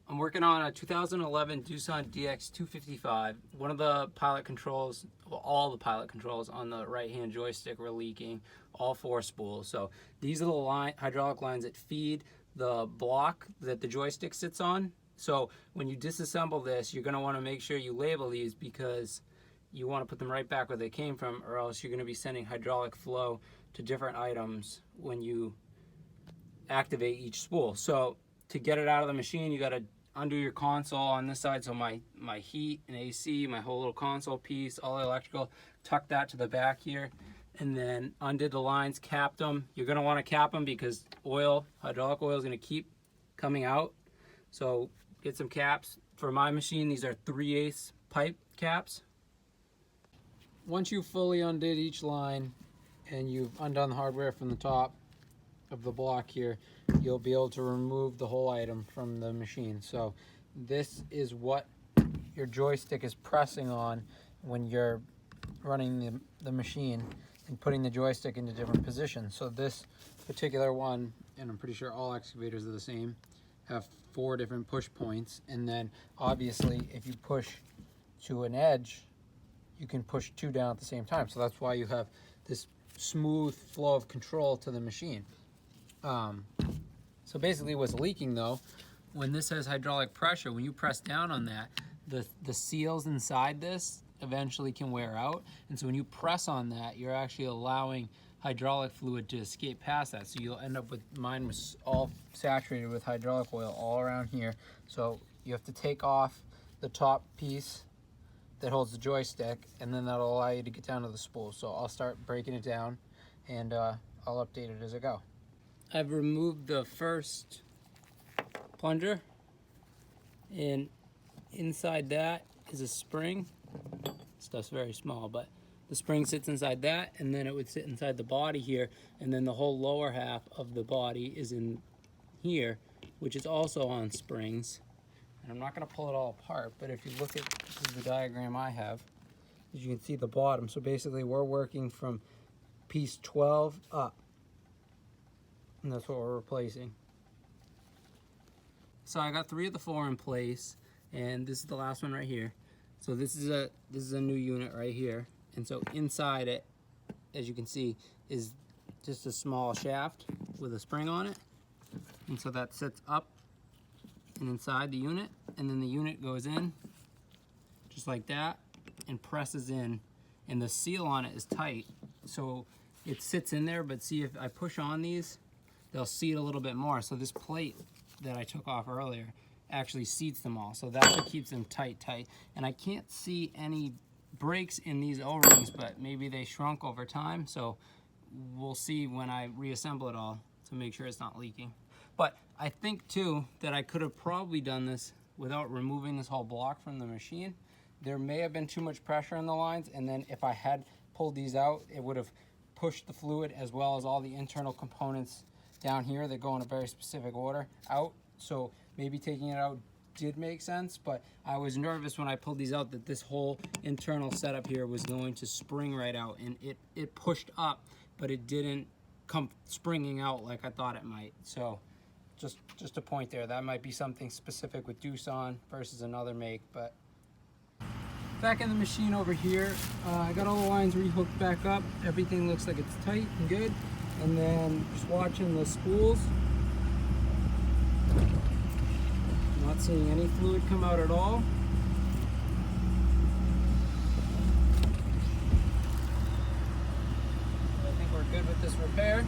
I'm working on a 2011 Doosan Dx 255. One of the pilot controls, well, all the pilot controls on the right-hand joystick were leaking, all 4 spools. So these are the hydraulic lines that feed the block that the joystick sits on. So when you disassemble this, you're going to want to make sure you label these because you want to put them right back where they came from, or else you're going to be sending hydraulic flow to different items when you activate each spool. So to get it out of the machine, you got to undo your console on this side. So my heat and AC, my whole little console piece, all the electrical, tuck that to the back here, and then undid the lines, capped them. You're going to want to cap them because hydraulic oil is going to keep coming out. So get some caps. For my machine, these are 3/8 pipe caps. Once you've fully undid each line and you've undone the hardware from the top of the block here, you'll be able to remove the whole item from the machine. So this is what your joystick is pressing on when you're running the machine and putting the joystick into different positions. So this particular one, and I'm pretty sure all excavators are the same, have 4 different push points, and then obviously if you push to an edge, you can push 2 down at the same time. So that's why you have this smooth flow of control to the machine. So basically what's leaking though, when this has hydraulic pressure, when you press down on that, the seals inside this eventually can wear out. And so when you press on that, you're actually allowing hydraulic fluid to escape past that. So you'll end up with, mine was all saturated with hydraulic oil all around here. So you have to take off the top piece that holds the joystick, and then that'll allow you to get down to the spool. So I'll start breaking it down, and I'll update it as I go. I've removed the first plunger, and inside that is a spring. Stuff's very small, but the spring sits inside that, and then it would sit inside the body here, and then the whole lower half of the body is in here, which is also on springs. And I'm not going to pull it all apart, but if you look at the diagram I have, as you can see the bottom. So basically we're working from piece 12 up, and that's what we're replacing. So I got 3 of the 4 in place, and this is the last one right here. So this is a new unit right here, and so inside it, as you can see, is just a small shaft with a spring on it, and so that sits up and inside the unit, and then the unit goes in just like that and presses in, and the seal on it is tight, so it sits in there. But see, if I push on these, they'll seat a little bit more. So this plate that I took off earlier actually seats them all, so that's what keeps them tight. And I can't see any breaks in these O-rings, but maybe they shrunk over time, so we'll see when I reassemble it all to make sure it's not leaking. But I think too that I could have probably done this without removing this whole block from the machine. There may have been too much pressure in the lines, and then if I had pulled these out, it would have pushed the fluid as well as all the internal components down here that go in a very specific order out. So maybe taking it out did make sense, but I was nervous when I pulled these out that this whole internal setup here was going to spring right out, and it pushed up, but it didn't come springing out like I thought it might. So just a point there. That might be something specific with Doosan versus another make. But back in the machine over here, I got all the lines rehooked back up. Everything looks like it's tight and good. And then just watching the spools, not seeing any fluid come out at all. I think we're good with this repair.